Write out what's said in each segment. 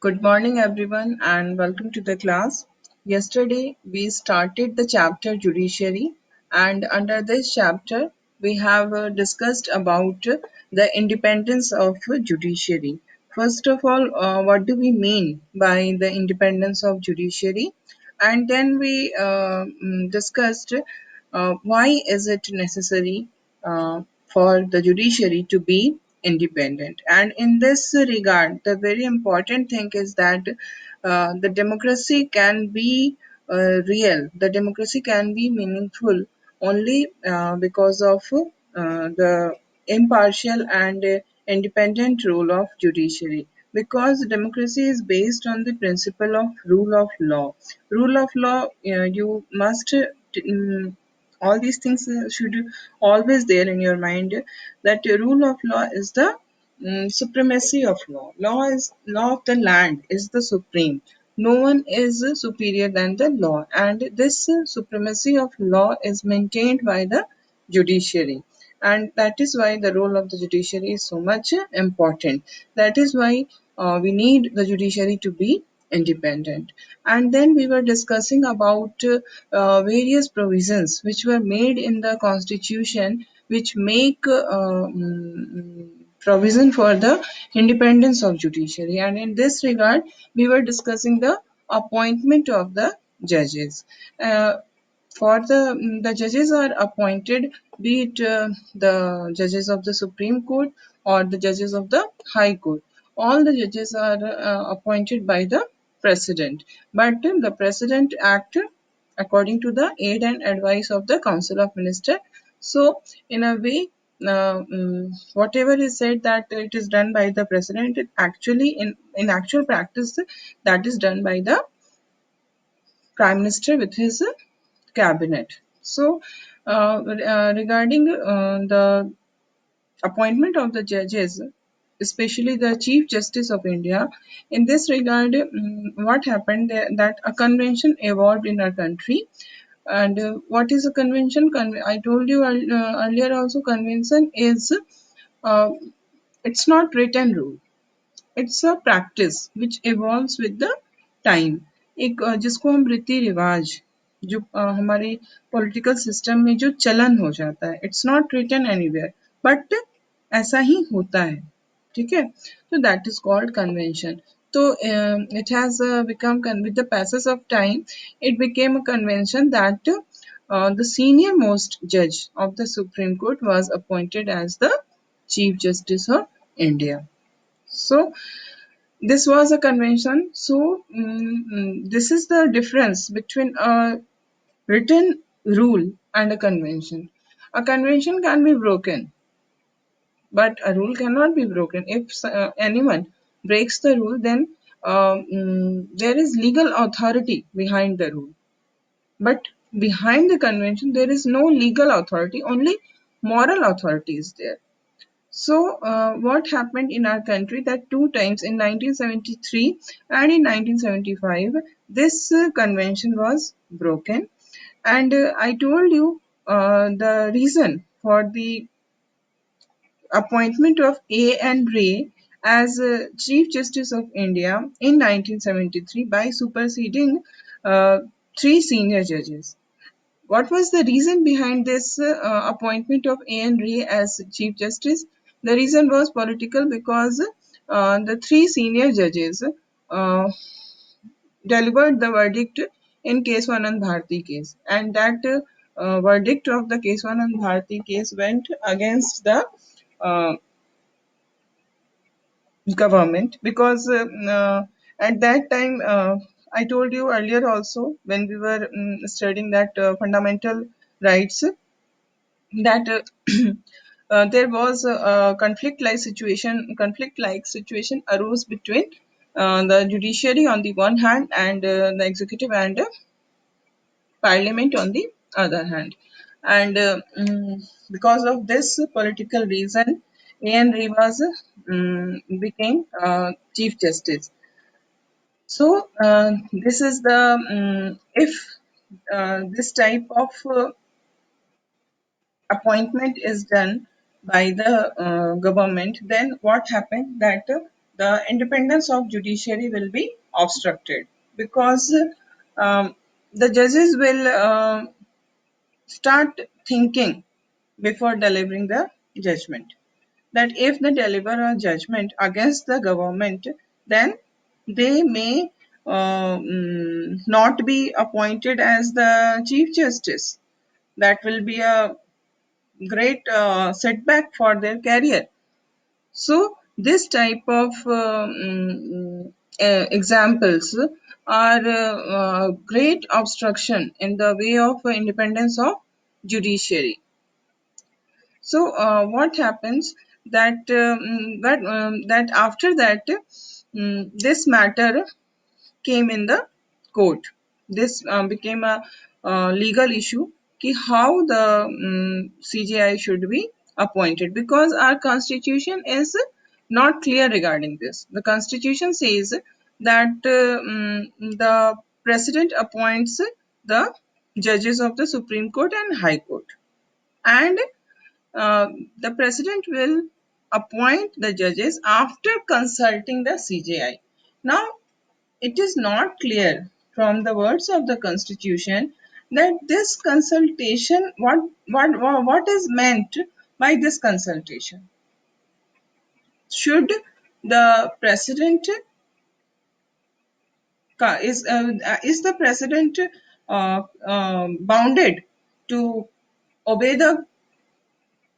Good morning, everyone, and welcome to the class. Yesterday, we started the chapter Judiciary, and under this chapter, we have discussed about the independence of judiciary. First of all, what do we mean by the independence of judiciary? And then we discussed why is it necessary for the judiciary to be independent. And in this regard, the very important thing is that the democracy can be the democracy can be meaningful only because of the impartial and independent role of judiciary, because democracy is based on the principle of rule of law. Rule of law, you must all these things should always there in your mind, that the rule of law is the supremacy of law. Law of the land is the supreme. No one is superior than the law, and this supremacy of law is maintained by the judiciary, and that is why the role of the judiciary is so much important. That is why we need the judiciary to be independent. And then we were discussing about various provisions which were made in the constitution, which make provision for the independence of judiciary. And in this regard, we were discussing the appointment of the judges. uh, for the judges are appointed, be it the judges of the Supreme Court or the judges of the High Court. All the judges are appointed by the president, but the president act according to the aid and advice of the Council of Minister. So in a way, whatever is said that it is done by the president, it actually in actual practice, that is done by the prime minister with his cabinet. So, regarding the appointment of the judges, especially the Chief Justice of India, in this regard, what happened that a convention evolved in our country. And what is a convention? I told you earlier also, convention is uh, it's not written rule, it's a practice which evolves with the time. एक जिसको हम रीति रिवाज, जो हमारे political system में जो चलन हो जाता है, it's not written anywhere, but ऐसा ही होता है। ठीक है, तो दैट इज कॉल्ड कन्वेंशन। तो it has become with the passes of time, it became a convention that the senior most judge of the Supreme Court was appointed as the Chief Justice of India. So this was a convention. So this is the difference between a written rule and a convention. A convention can be broken, but a rule cannot be broken. If anyone breaks the rule, then there is legal authority behind the rule. But behind the convention, there is no legal authority, only moral authority is there. So, what happened in our country that two times in 1973 and in 1975, this convention was broken. And I told you the reason for the appointment of A.N. Ray as Chief Justice of India in 1973 by superseding three senior judges. What was the reason behind this appointment of A.N. Ray as Chief Justice? The reason was political, because the three senior judges delivered the verdict in Keswanand Bharti case, and that verdict of the Keswanand Bharti case went against the uh, government, because at that time, I told you earlier also when we were studying that fundamental rights, that there was a conflict like situation arose between the judiciary on the one hand, and the executive and parliament on the other hand. And because of this political reason, A.N. Rivas became chief justice. So this is the if this type of appointment is done by the government, then what happened that the independence of judiciary will be obstructed, because the judges will start thinking before delivering the judgment, that if they deliver a judgment against the government, then they may not be appointed as the chief justice. That will be a great setback for their career. So this type of examples are great obstruction in the way of independence of judiciary. So what happens that after that this matter came in the court. This became a legal issue कि how the CJI should be appointed, because our constitution is not clear regarding this. The constitution says that the president appoints the judges of the Supreme Court and High Court, and uh, the president will appoint the judges after consulting the CJI. Now, it is not clear from the words of the constitution that this consultation, what is meant by this consultation. Should the president is the president bounded to obey the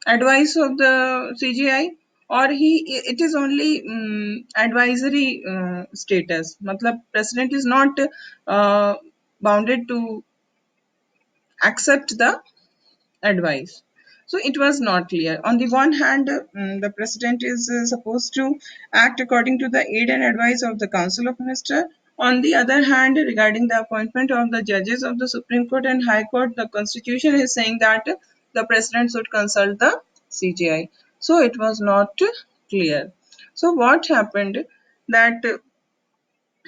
advice of the CGI, or it is only advisory status? Matlab president is not bounded to accept the advice. So it was not clear. On the one hand, the president is supposed to act according to the aid and advice of the Council of Ministers. On the other hand, regarding the appointment of the judges of the Supreme Court and High Court, the Constitution is saying that the president should consult the CGI. So it was not clear. So what happened that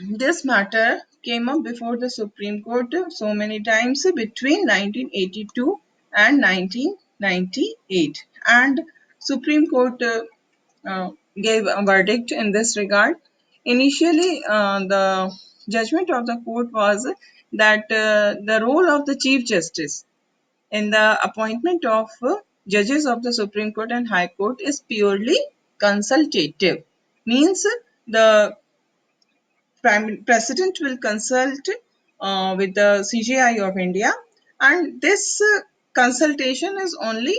this matter came up before the Supreme Court so many times between 1982 and 1998, and Supreme Court gave a verdict in this regard. Initially, the judgment of the court was that the role of the Chief Justice in the appointment of judges of the Supreme Court and High Court is purely consultative. Means the President will consult with the CGI of India, and this consultation is only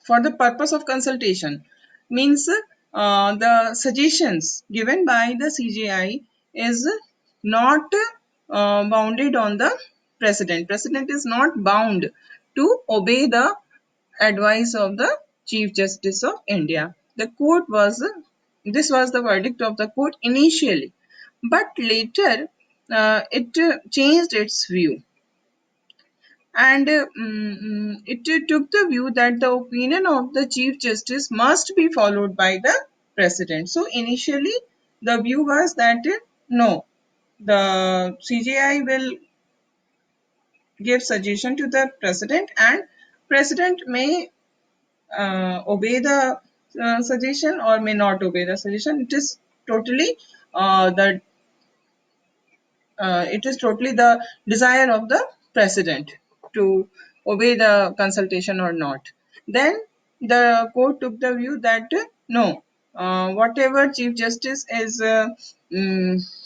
for the purpose of consultation. Means the suggestions given by the CGI is not bounded on the president. President is not bound to obey the advice of the Chief Justice of India. The court was This was the verdict of the court initially, but later it changed its view, and it took the view that the opinion of the Chief Justice must be followed by the President. So initially, the view was that no, the CJI will give suggestion to the President, and President may obey the suggestion or may not obey the suggestion. Totally the it is totally the desire of the president to obey the consultation or not. Then the court took the view that no, whatever Chief Justice is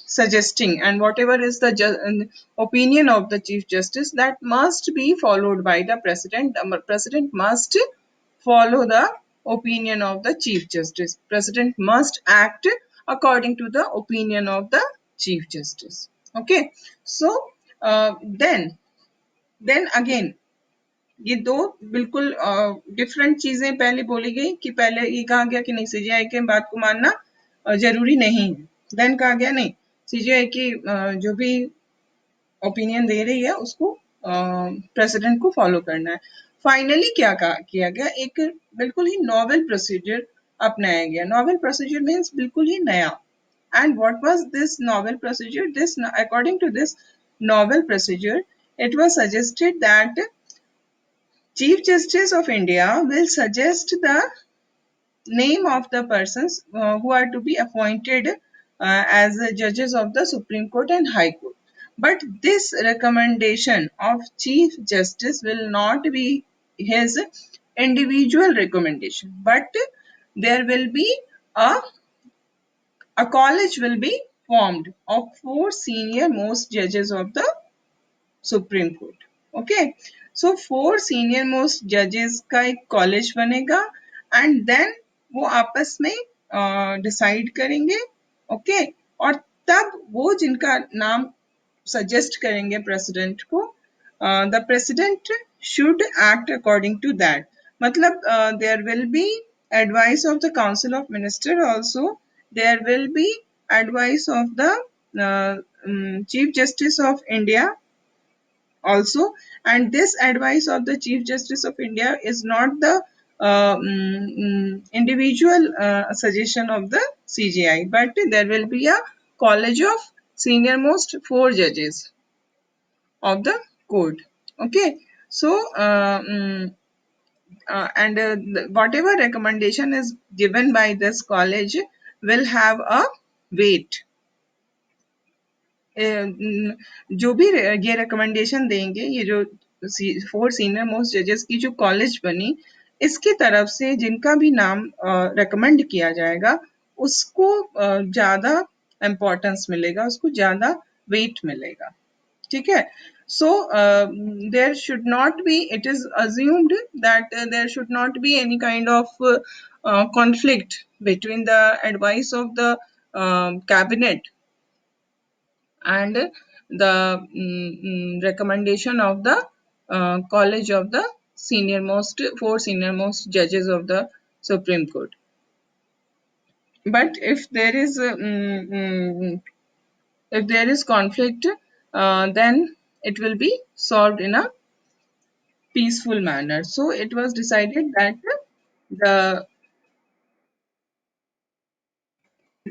suggesting, and whatever is the opinion of the Chief Justice, that must be followed by the president. The president must follow the opinion of the Chief Justice. President must act according to the opinion of the Chief Justice. Okay, so then again ये दो बिल्कुल different चीजें पहले बोली गई कि पहले ये कहा गया कि नहीं, सीजीआई के बात को मानना जरूरी नहीं है. देन कहा गया नहीं, सीजीआई की जो भी ओपिनियन दे रही है उसको प्रेसिडेंट को फॉलो करना है. फाइनली क्या किया गया, एक बिल्कुल ही नॉवेल प्रोसीजर अपनाया गया. नॉवेल प्रोसीजर मीन्स बिल्कुल ही नया. And what was this novel procedure? According to this novel procedure, it was suggested that Chief Justice of India will suggest the name of the persons who are to be appointed as the judges of the Supreme Court and High Court. But this recommendation of Chief Justice will not be his individual recommendation, but there will be a, a college will be formed of four senior most judges of the supreme court okay so four senior most जजेस का एक college बनेगा and then वो आपस में decide करेंगे okay okay? और तब वो जिनका नाम सजेस्ट करेंगे प्रेसिडेंट को the president should act according to that मतलब there will be advice of the council of minister also there will be advice of the chief justice of india also, and this advice of the chief justice of india is not the individual suggestion of the cgi but there will be a college of senior most four judges of the court okay so whatever recommendation is given by this college will have a weight जो भी ये recommendation देंगे ये जो four senior most जजेस की जो college बनी इसकी तरफ से जिनका भी नाम रेकमेंड किया जाएगा उसको ज्यादा इम्पोर्टेंस मिलेगा उसको ज्यादा वेट मिलेगा ठीक है so there should not be it is assumed that there should not be any kind of conflict between the advice of the cabinet and the recommendation of the college of the senior most four senior most judges of the supreme court but if there is conflict then it will be solved in a peaceful manner so it was decided that the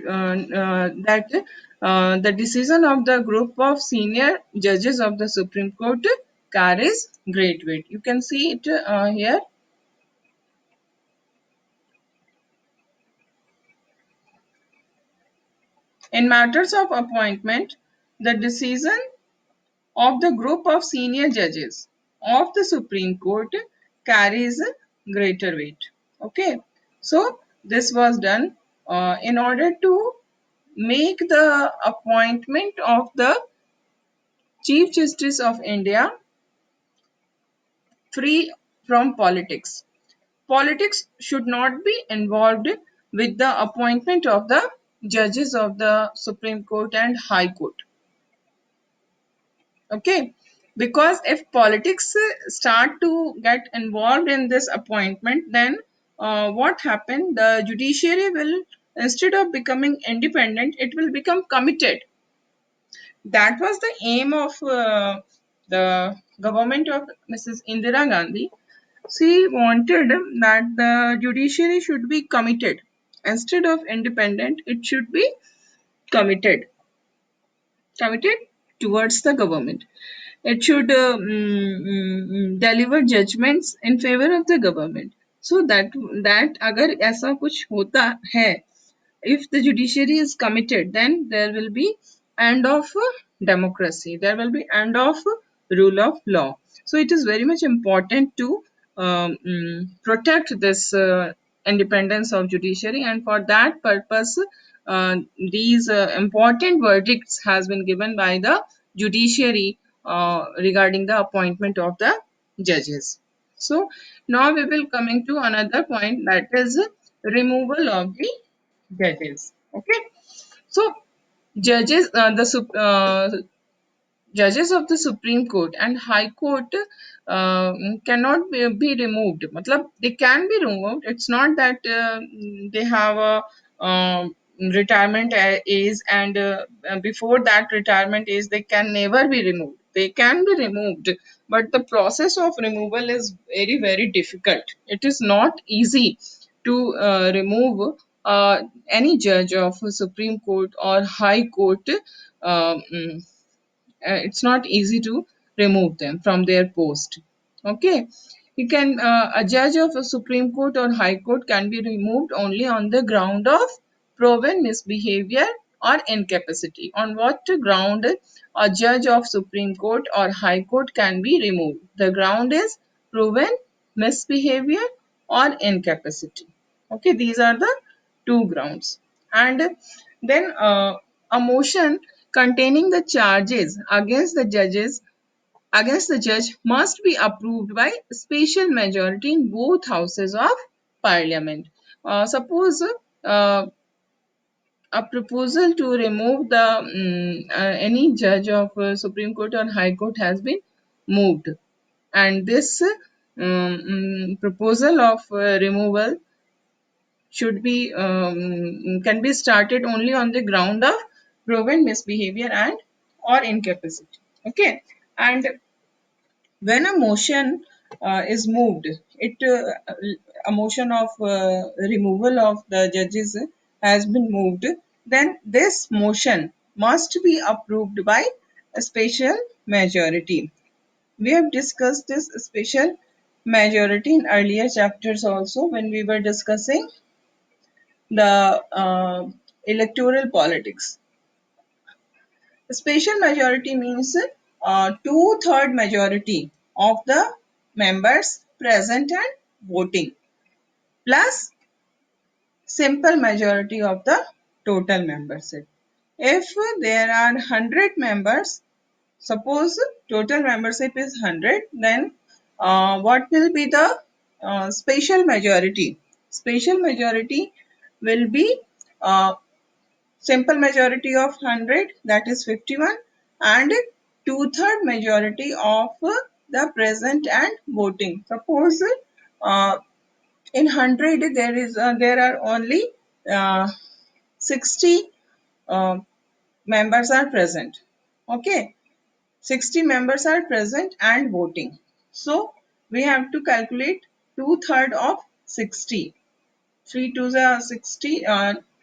that the decision of the group of senior judges of the Supreme Court carries great weight. You can see it here. In matters of appointment, the decision of the group of senior judges of the Supreme Court carries greater weight. Okay, so this was done in order to make the appointment of the Chief Justice of India free from politics. Politics should not be involved with the appointment of the judges of the Supreme Court and High Court. Okay, because if politics start to get involved in this appointment, then what happened? The judiciary will, instead of becoming independent, it will become committed. That was the aim of the government of Mrs. Indira Gandhi. She wanted that the judiciary should be committed. Instead of independent, it should be committed. Committed towards the government. It should deliver judgments in favor of the government. So that अगर ऐसा कुछ होता है if the judiciary is committed then there will be end of democracy there will be end of rule of law so it is very much important to protect this independence of judiciary and for that purpose these important verdicts has been given by the judiciary regarding the appointment of the judges so now we will coming to another point that is removal of the judges okay so judges judges of the supreme court and high court cannot be removed matlab they can be removed it's not that they have a retirement age and before that retirement age they can never be removed they can be removed but the process of removal is very difficult it is not easy to remove any judge of Supreme Court or High Court. It's not easy to remove them from their post. Okay, He can a judge of a Supreme Court or High Court can be removed only on the ground of proven misbehavior or incapacity. On what ground a judge of Supreme Court or High Court can be removed? The ground is proven misbehavior or incapacity. Okay, these are the two grounds. And then a motion containing the charges against the judge must be approved by special majority in both houses of parliament. Suppose a proposal to remove the any judge of Supreme Court or High Court has been moved, and this proposal of removal should be can be started only on the ground of proven misbehavior and or incapacity. Okay, and when a motion is moved, it a motion of removal of the judges has been moved, then this motion must be approved by a special majority. We have discussed this special majority in earlier chapters also when we were discussing the electoral politics. Special majority means two-third majority of the members present and voting plus simple majority of the total membership. If there are 100 members, suppose total membership is 100, then what will be the special majority? Special majority will be simple majority of 100, that is 51, and two-third majority of the present and voting. Suppose in 100 there are only 60 uh, members are present. Okay, 60 members are present and voting. So we have to calculate two-third of 60. 3 to the 60,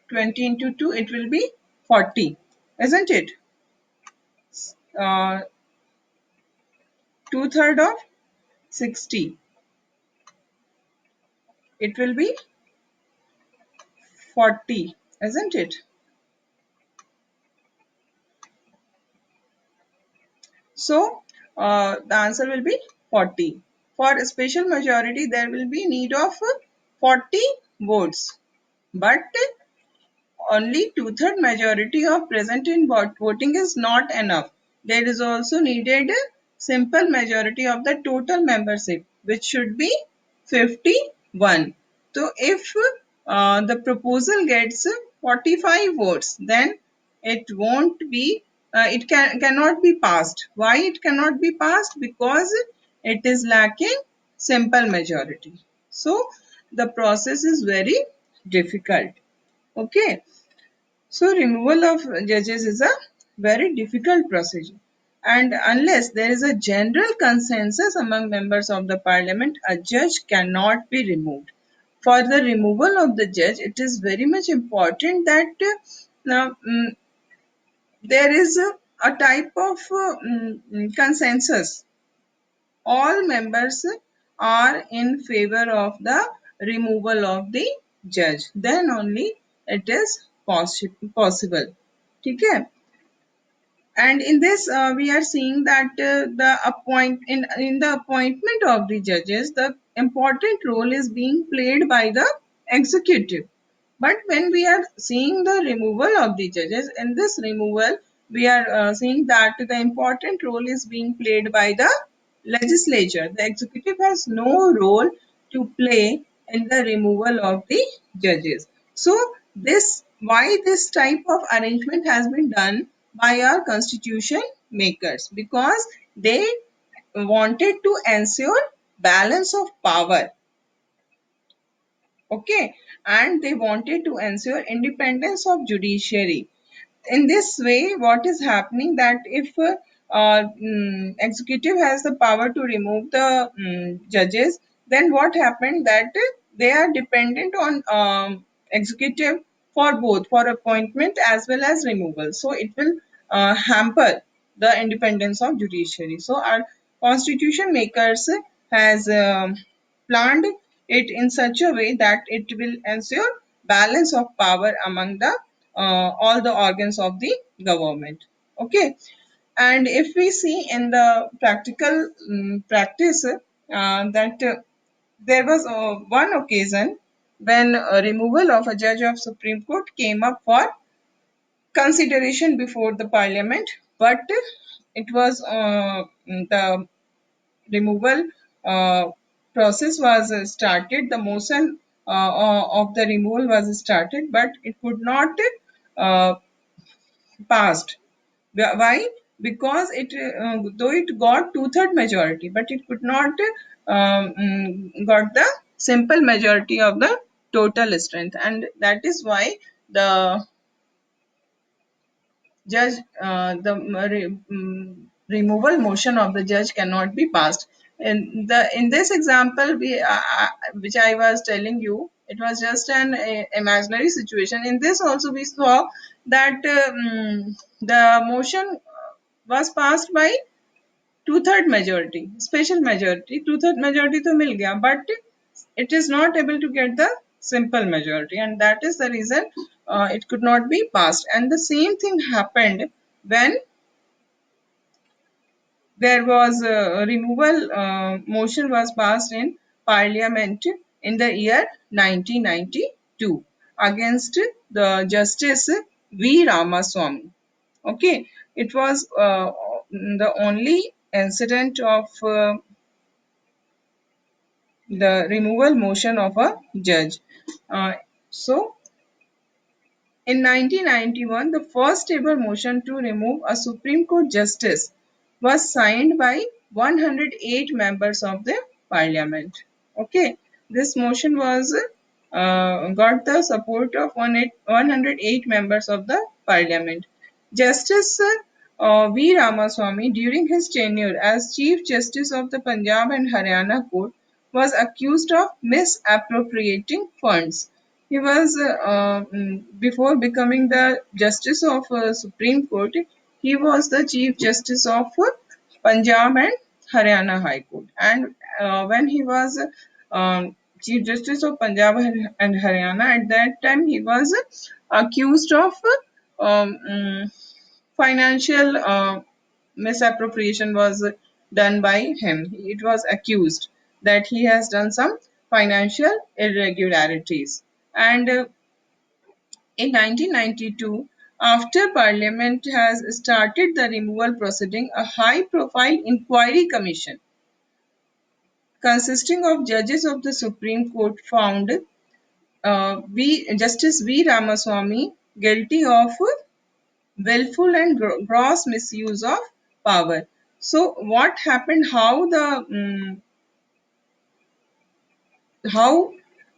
20 into 2, it will be 40, isn't it? Uh, two-third of 60, it will be 40, isn't it? So the answer will be 40. For a special majority, there will be need of 40 votes. But only two-third majority of present in voting is not enough. There is also needed a simple majority of the total membership, which should be 51. So if the proposal gets 45 votes, then it won't be cannot be passed. Why it cannot be passed? Because it is lacking simple majority. So the process is very difficult. Okay, so removal of judges is a very difficult procedure, and unless there is a general consensus among members of the parliament, a judge cannot be removed. For the removal of the judge, it is very much important that now, there is a type of consensus. All members are in favor of the removal of the judge. Then only it is possible. Okay, and in this we are seeing that in the appointment of the judges, the important role is being played by the executive. But when we are seeing the removal of the judges, in this removal we are seeing that the important role is being played by the legislature. The executive has no role to play in the removal of the judges. So this why this type of arrangement has been done by our constitution makers, because they wanted to ensure balance of power. Okay, and they wanted to ensure independence of judiciary. In this way, what is happening that if executive has the power to remove the judges, then what happened that they are dependent on executive for both for appointment as well as removal. So it will hamper the independence of judiciary. So our constitution makers has planned it in such a way that it will ensure balance of power among the all the organs of the government. Okay, and if we see in the practical practice that there was one occasion when removal of a judge of Supreme Court came up for consideration before the parliament, but it was the removal process was started, the motion of the removal was started, but it could not uh, passed. Why? Because it, though it got two-third majority, but it could not got the simple majority of the total strength, and that is why the judge, removal motion of the judge cannot be passed. In this example, which I was telling you, it was just an imaginary situation. In this also we saw that the motion was passed by two-third majority, special majority. Two-third majority to mil gaya, but it is not able to get the simple majority, and that is the reason it could not be passed. And the same thing happened when there was a removal motion was passed in parliament in the year 1992 against the Justice V. Ramaswamy. Okay, it was the only incident of the removal motion of a judge. So in 1991, the first ever motion to remove a Supreme Court justice was signed by 108 members of the parliament. Okay, this motion was got the support of 108 members of the parliament. Justice V. Ramaswamy, during his tenure as Chief Justice of the Punjab and Haryana Court, was accused of misappropriating funds. He was, before becoming the Justice of Supreme Court, he was the Chief Justice of Punjab and Haryana High Court. And when he was Chief Justice of Punjab and Haryana, at that time he was accused of financial misappropriation was done by him. It was accused that he has done some financial irregularities. And in 1992, after Parliament has started the removal proceeding, a high profile inquiry commission consisting of judges of the Supreme Court found Justice V. Ramaswamy guilty of willful and gross misuse of power. So what happened? How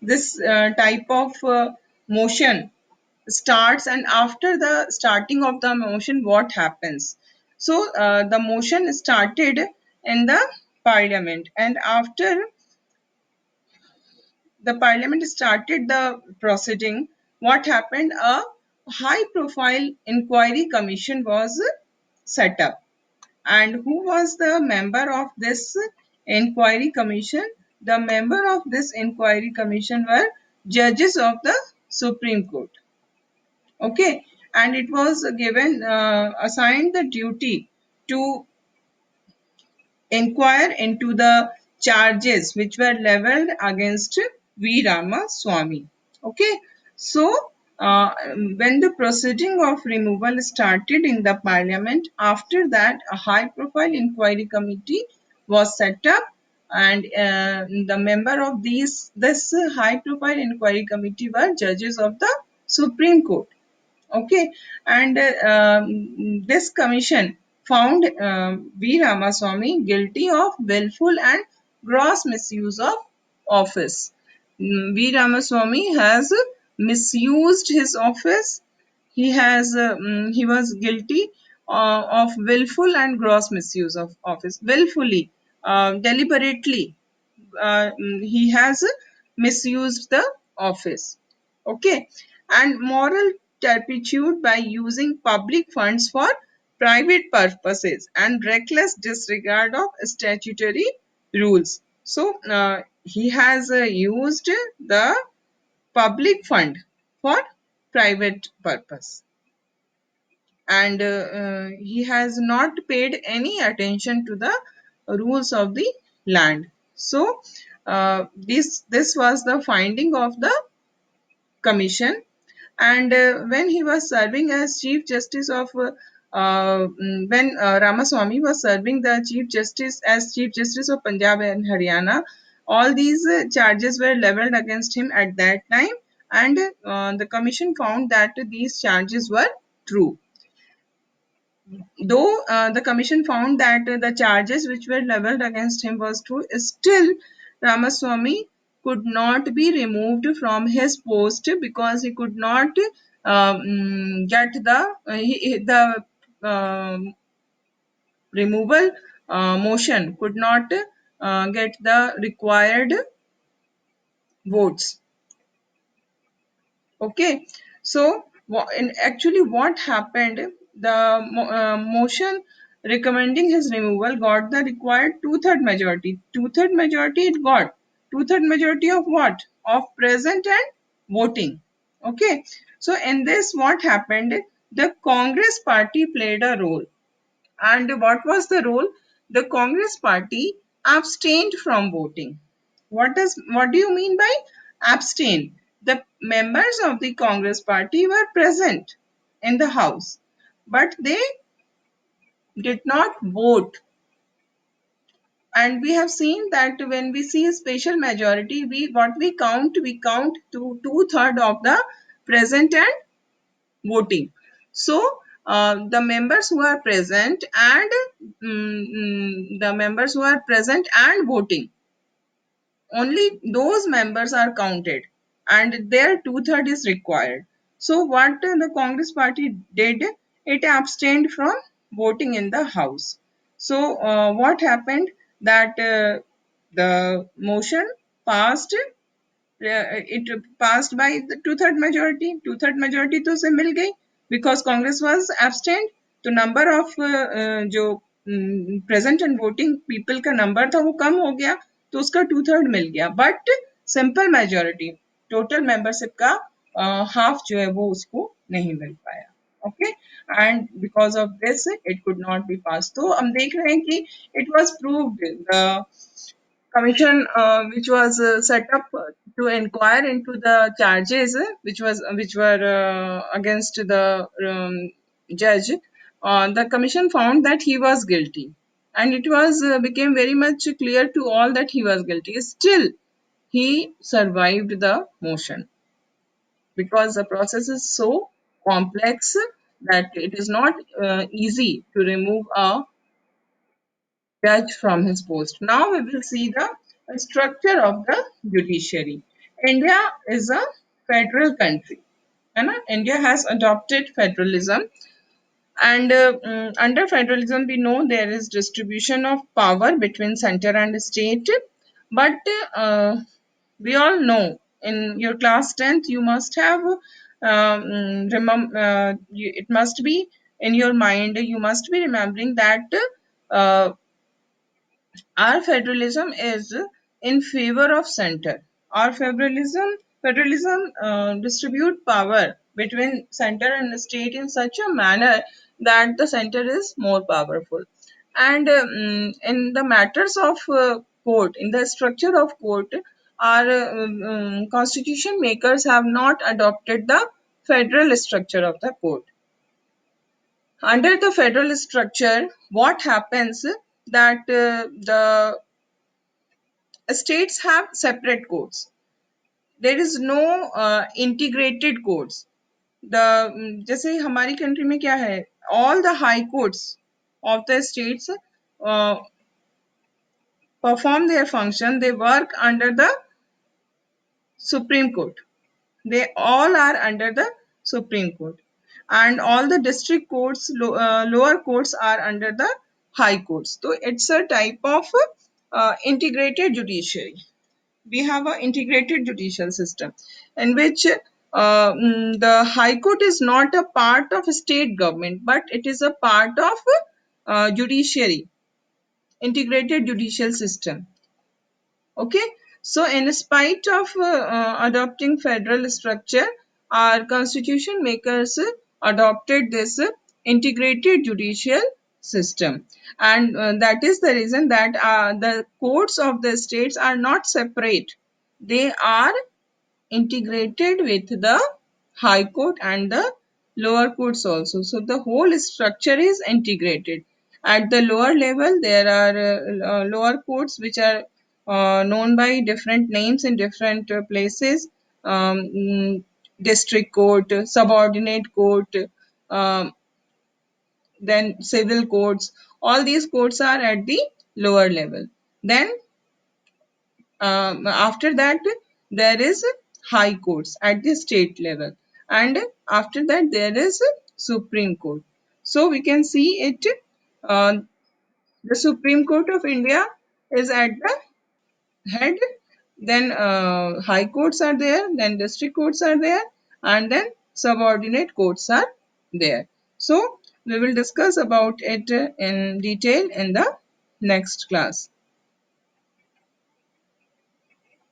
this type of motion starts, and after the starting of the motion, what happens? So the motion started in the parliament, and after the parliament started the proceeding, what happened? A high profile inquiry commission was set up. And who was the member of this inquiry commission? The member of this inquiry commission were judges of the Supreme Court. Okay, and it was given assigned the duty to inquire into the charges which were leveled against V. Ramaswamy. Okay, so when the proceeding of removal started in the parliament, after that a high profile inquiry committee was set up, and the member of this high profile inquiry committee were judges of the Supreme Court. Okay, and this commission found V. Ramaswamy guilty of willful and gross misuse of office. V. Ramaswamy has misused his office. He was guilty of willful and gross misuse of office. Willfully, deliberately, he has misused the office. Okay, and moral turpitude by using public funds for private purposes and reckless disregard of statutory rules. So he has used the public fund for private purpose, and he has not paid any attention to the rules of the land. So this was the finding of the commission. And when he was serving as chief justice of when Ramaswamy was serving the chief justice as chief justice of Punjab and Haryana, all these charges were leveled against him at that time, and the commission found that these charges were true. Though the commission found that the charges which were leveled against him was true, still Ramaswamy could not be removed from his post because he could not get the removal motion could not get the required votes. Okay, so in actually what happened, the motion recommending his removal got the required two-third majority. Two-third majority it got. Two-third majority of what? Of present and voting. Okay, so in this what happened? The Congress party played a role. And what was the role? The Congress party abstained from voting. What do you mean by abstain? The members of the Congress party were present in the house, but they did not vote. And we have seen that when we see a special majority, we count to two-third of the present and voting. So the members who are present and the members who are present and voting, only those members are counted, and their two-third is required. So what the Congress party did, it abstained from voting in the house. So what happened, that the motion passed, it passed by the two-third majority. Two-third majority तो उसे मिल गई because Congress was abstained. तो number of जो present and voting people का number था वो कम हो गया, तो उसका two-third मिल गया. But simple majority, total membership का half जो है वो उसको नहीं मिल पाया. Okay, and because of this it could not be passed. तो हम देख रहे हैं कि it was proved, the commission which was set up to inquire into the charges which were against the judge. The commission found that he was guilty, and it was became very much clear to all that he was guilty. Still, he survived the motion because the process is so complex that it is not easy to remove a judge from his post. Now we will see the structure of the judiciary. India is a federal country. है ना? India has adopted federalism, and under federalism we know there is distribution of power between center and state. But we all know in your class 10th you must have it must be in your mind, you must be remembering that uh, our federalism is in favor of center. Our federalism distribute power between center and state in such a manner that the center is more powerful. And in the matters of court, in the structure of court, our constitution makers have not adopted the federal structure of the court. Under the federal structure, what happens that the states have separate courts. There is no integrated courts. The जैसे हमारी country में क्या है, all the high courts of the states perform their function, they work under the Supreme Court. They all are under the Supreme Court, and all the district courts, lower courts are under the high courts. So it's a type of integrated judiciary. We have an integrated judicial system in which the High Court is not a part of state government, but it is a part of judiciary, integrated judicial system. Okay, so in spite of adopting federal structure, our constitution makers adopted this integrated judicial system, and that is the reason that the courts of the states are not separate. They are integrated with the high court and the lower courts also. So the whole structure is integrated. At the lower level, there are lower courts which are known by different names in different places. District court, subordinate court, um, then civil courts. All these courts are at the lower level. Then after that, there is high courts at the state level, and after that there is Supreme Court. So we can see it, uh, the Supreme Court of India is at the head, then high courts are there, then district courts are there, and then subordinate courts are there. So we will discuss about it in detail in the next class.